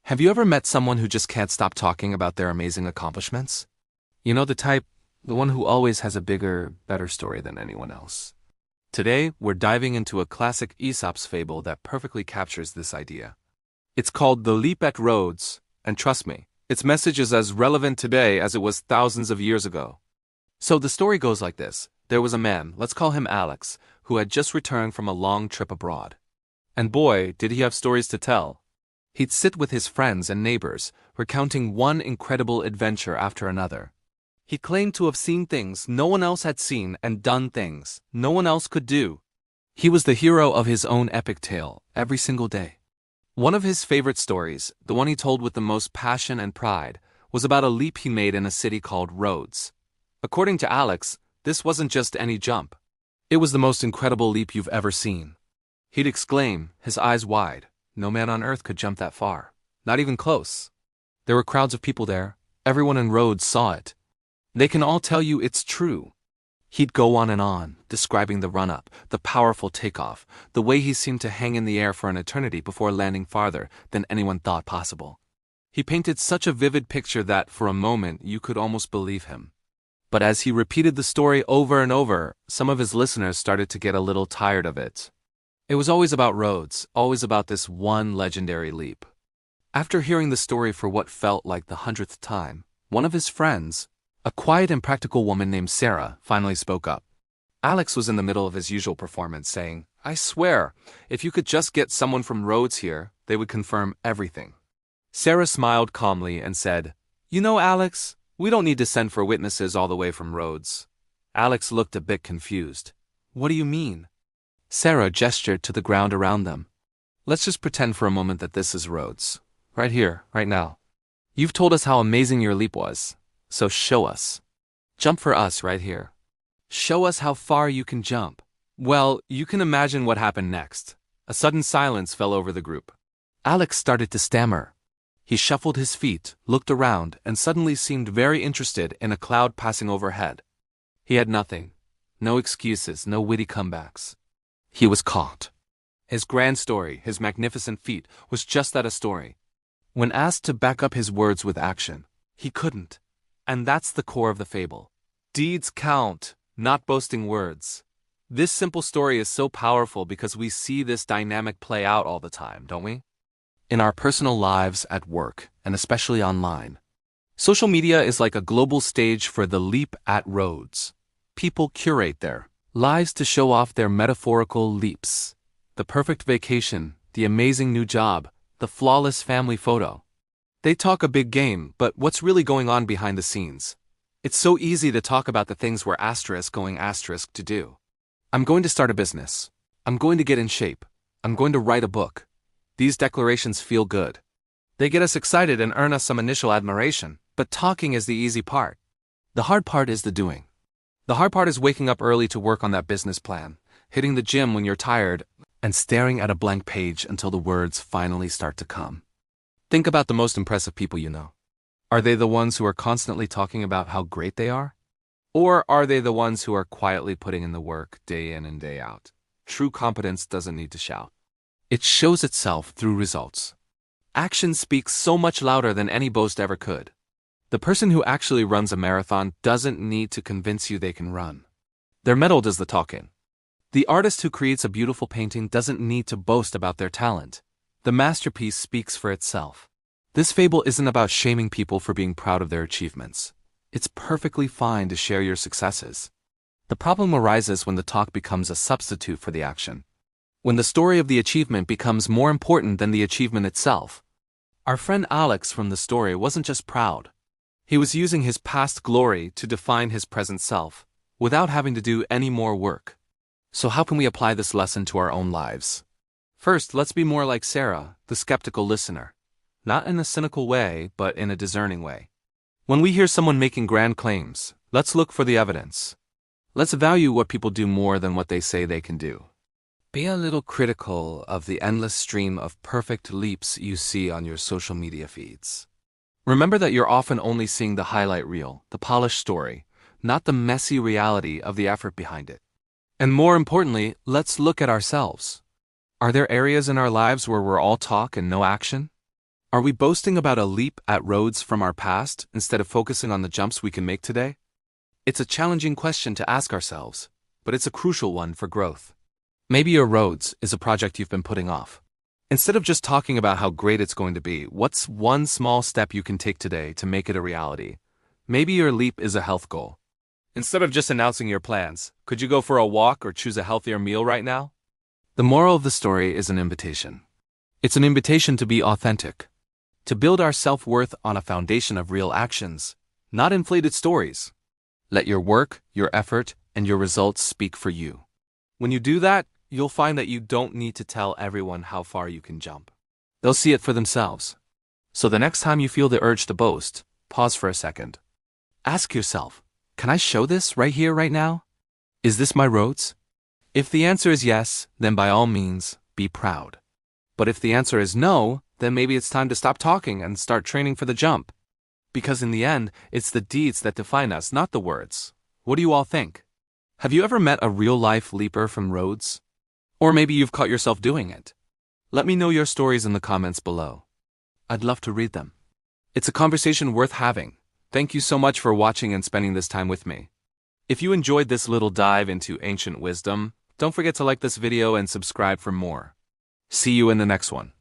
Have you ever met someone who just can't stop talking about their amazing accomplishments? You know the type, the one who always has a bigger, better story than anyone else. Today, we're diving into a classic Aesop's fable that perfectly captures this idea. It's called The Leap at Rhodes, and trust me, its message is as relevant today as it was thousands of years ago. So the story goes like this. There was a man, let's call him Alex, who had just returned from a long trip abroad. And boy, did he have stories to tell. He'd sit with his friends and neighbors, recounting one incredible adventure after another. He claimed to have seen things no one else had seen and done things no one else could do. He was the hero of his own epic tale every single day. One of his favorite stories, the one he told with the most passion and pride, was about a leap he made in a city called Rhodes. According to Alex, this wasn't just any jump. It was the most incredible leap you've ever seen. He'd exclaim, his eyes wide, no man on earth could jump that far. Not even close. There were crowds of people there. Everyone in Rhodes saw it. They can all tell you it's true. He'd go on, describing the run-up, the powerful takeoff, the way he seemed to hang in the air for an eternity before landing farther than anyone thought possible. He painted such a vivid picture that, for a moment, you could almost believe him. But as he repeated the story over and over, some of his listeners started to get a little tired of it. It was always about Rhodes, always about this one legendary leap. After hearing the story for what felt like the 100th time, one of his friends, a quiet and practical woman named Sarah, finally spoke up. Alex was in the middle of his usual performance saying, "I swear, if you could just get someone from Rhodes here, they would confirm everything." Sarah smiled calmly and said, "You know, Alex, we don't need to send for witnesses all the way from Rhodes." Alex looked a bit confused. "What do you mean?" Sarah gestured to the ground around them. "Let's just pretend for a moment that this is Rhodes. Right here, right now. You've told us how amazing your leap was. So show us. Jump for us right here. Show us how far you can jump." Well, you can imagine what happened next. A sudden silence fell over the group. Alex started to stammer. He shuffled his feet, looked around, and suddenly seemed very interested in a cloud passing overhead. He had nothing. No excuses, no witty comebacks. He was caught. His grand story, his magnificent feat, was just that, a story. When asked to back up his words with action, he couldn't. And that's the core of the fable. Deeds count, not boasting words. This simple story is so powerful because we see this dynamic play out all the time, don't we? In our personal lives, at work, and especially online. Social media is like a global stage for the Leap at Rhodes. People curate their lives to show off their metaphorical leaps. The perfect vacation, the amazing new job, the flawless family photo. They talk a big game, but what's really going on behind the scenes? It's so easy to talk about the things we're going to do. I'm going to start a business. I'm going to get in shape. I'm going to write a book. These declarations feel good. They get us excited and earn us some initial admiration, but talking is the easy part. The hard part is the doing. The hard part is waking up early to work on that business plan, hitting the gym when you're tired, and staring at a blank page until the words finally start to come. Think about the most impressive people you know. Are they the ones who are constantly talking about how great they are? Or are they the ones who are quietly putting in the work day in and day out? True competence doesn't need to shout. It shows itself through results. Action speaks so much louder than any boast ever could. The person who actually runs a marathon doesn't need to convince you they can run. Their mettle does the talking. The artist who creates a beautiful painting doesn't need to boast about their talent. The masterpiece speaks for itself. This fable isn't about shaming people for being proud of their achievements. It's perfectly fine to share your successes. The problem arises when the talk becomes a substitute for the action. When the story of the achievement becomes more important than the achievement itself. Our friend Alex from the story wasn't just proud. He was using his past glory to define his present self, without having to do any more work. So how can we apply this lesson to our own lives? First, let's be more like Sarah, the skeptical listener. Not in a cynical way, but in a discerning way. When we hear someone making grand claims, let's look for the evidence. Let's value what people do more than what they say they can do. Be a little critical of the endless stream of perfect leaps you see on your social media feeds. Remember that you're often only seeing the highlight reel, the polished story, not the messy reality of the effort behind it. And more importantly, let's look at ourselves. Are there areas in our lives where we're all talk and no action? Are we boasting about a leap at Rhodes from our past instead of focusing on the jumps we can make today? It's a challenging question to ask ourselves, but it's a crucial one for growth. Maybe your Rhodes is a project you've been putting off. Instead of just talking about how great it's going to be, what's one small step you can take today to make it a reality? Maybe your leap is a health goal. Instead of just announcing your plans, could you go for a walk or choose a healthier meal right now? The moral of the story is an invitation. It's an invitation to be authentic, to build our self-worth on a foundation of real actions, not inflated stories. Let your work, your effort, and your results speak for you. When you do that, you'll find that you don't need to tell everyone how far you can jump. They'll see it for themselves. So the next time you feel the urge to boast, pause for a second. Ask yourself, can I show this right here, right now? Is this my Rhodes? If the answer is yes, then by all means, be proud. But if the answer is no, then maybe it's time to stop talking and start training for the jump. Because in the end, it's the deeds that define us, not the words. What do you all think? Have you ever met a real-life leaper from Rhodes? Or maybe you've caught yourself doing it. Let me know your stories in the comments below. I'd love to read them. It's a conversation worth having. Thank you so much for watching and spending this time with me. If you enjoyed this little dive into ancient wisdom, don't forget to like this video and subscribe for more. See you in the next one.